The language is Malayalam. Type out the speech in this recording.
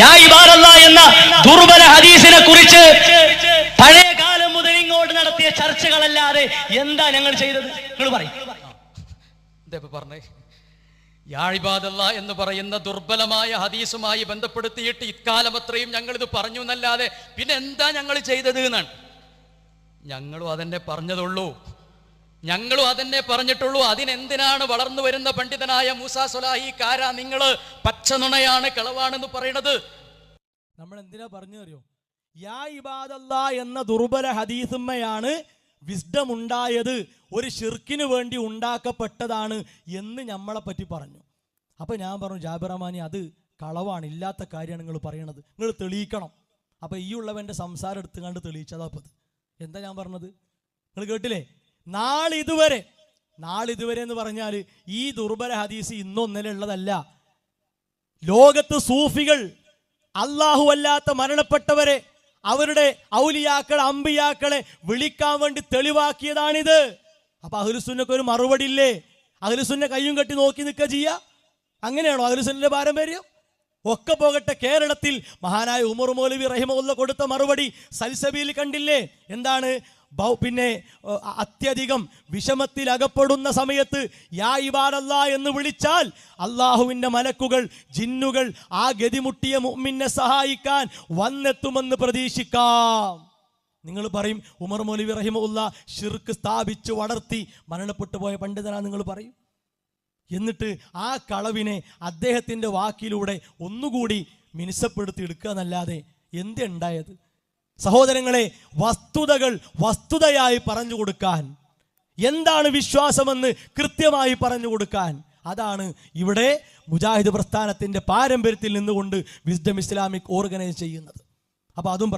യാ ഇബാദല്ലാഹ് എന്ന ദുർബല ഹദീസിനെ കുറിച്ച് പഴയ കാലം മുതൽ ഇങ്ങോട്ട് നടത്തിയ ചർച്ചകളല്ലാതെ എന്താ ഞങ്ങൾ ചെയ്തത്? നിങ്ങൾ പറയും. പറഞ്ഞേ, യാ ഇബാദല്ലാഹ് എന്ന് പറയുന്ന ദുർബലമായ ഹദീസുമായി ബന്ധപ്പെടുത്തിയിട്ട് ഇക്കാലം അത്രയും ഞങ്ങൾ ഇത് പറഞ്ഞു എന്നല്ലാതെ പിന്നെ എന്താ ഞങ്ങൾ ചെയ്തത് എന്നാണ്. ഞങ്ങളും അതെന്നെ പറഞ്ഞിട്ടുള്ളൂ. അതിനെന്തിനാണ് വളർന്നു വരുന്ന പണ്ഡിതനായ മൂസാ സ്വലാഹി കാരാ നിങ്ങൾ പച്ച നുണയാണ്, കളവാണെന്ന് പറയണത്? നമ്മൾ എന്തിനാ പറഞ്ഞു അറിയോ? യാ ഇബാദല്ലാഹ് എന്ന ദുർബല ഹദീസുമ്മയാണ് വിസ്ഡം ഉണ്ടായത്, ഒരു ഷിർക്കിന് വേണ്ടി ഉണ്ടാക്കപ്പെട്ടതാണ് എന്ന് നമ്മളെ പറ്റി പറഞ്ഞു. അപ്പോൾ ഞാൻ പറഞ്ഞു, ജാബിർ റഹ്മാനി അത് കളവാണ്, ഇല്ലാത്ത കാര്യമാണ് നിങ്ങൾ പറയണത്, നിങ്ങൾ തെളിയിക്കണം. അപ്പോൾ ഈ ഉള്ളവൻ്റെ സംസാരം എടുത്തുകൊണ്ട് തെളിയിച്ചതാ. അപ്പോൾ എന്താ ഞാൻ പറഞ്ഞത് നിങ്ങൾ കേട്ടില്ലേ? നാളിതുവരെ എന്ന് പറഞ്ഞാൽ ഈ ദുർബല ഹദീസ് ഇന്നൊന്നലെ ഉള്ളതല്ല. ലോകത്ത് സൂഫികൾ അല്ലാഹു അല്ലാത്ത മരണപ്പെട്ടവരെ, അവരുടെ ഔലിയാക്കളെ, അമ്പിയാക്കളെ വിളിക്കാൻ വേണ്ടി തെളിവാക്കിയതാണിത്. അപ്പൊ അഹ്ലുസുന്നക്ക് ഒരു മറുപടി ഇല്ലേ? അഹ്ലുസുന്ന കയ്യും കെട്ടി നോക്കി നിൽക്കുക ചെയ്യുക? അങ്ങനെയാണോ അഹ്ലുസുന്നയുടെ പാരമ്പര്യം? ഒക്കെ പോകട്ടെ, കേരളത്തിൽ മഹാനായ ഉമർ മൗലവി റഹിമഹുല്ലാ കൊടുത്ത മറുപടി സൽസബീൽ കണ്ടില്ലേ? എന്താണ്? പിന്നെ അത്യധികം വിഷമത്തിൽ അകപ്പെടുന്ന സമയത്ത് യാ ഇബാദല്ലാഹ് എന്ന് വിളിച്ചാൽ അള്ളാഹുവിൻ്റെ മലക്കുകൾ, ജിന്നുകൾ ആ ഗതിമുട്ടിയ മുഅ്മിനെ സഹായിക്കാൻ വന്നെത്തുമെന്ന് പ്രതീക്ഷിക്കാം. നിങ്ങൾ പറയും ഉമർ മൗലവി റഹിമഹുല്ലാ ഷിർക്ക് സ്ഥാപിച്ച് വളർത്തി മരണപ്പെട്ടു പോയ പണ്ഡിതനാ നിങ്ങൾ പറയും. എന്നിട്ട് ആ കളവിനെ അദ്ദേഹത്തിൻ്റെ വാക്കിലൂടെ ഒന്നുകൂടി മിനുസപ്പെടുത്തി എടുക്കുക എന്നല്ലാതെ എന്തുണ്ടായത്? സഹോദരങ്ങളെ, വസ്തുതകൾ വസ്തുതയായി പറഞ്ഞു കൊടുക്കാൻ, എന്താണ് വിശ്വാസമെന്ന് കൃത്യമായി പറഞ്ഞു കൊടുക്കാൻ, അതാണ് ഇവിടെ മുജാഹിദ് പ്രസ്ഥാനത്തിൻ്റെ പാരമ്പര്യത്തിൽ നിന്നുകൊണ്ട് വിസ്ഡം ഇസ്ലാമിക് ഓർഗനൈസ് ചെയ്യുന്നത്. അപ്പോൾ അതും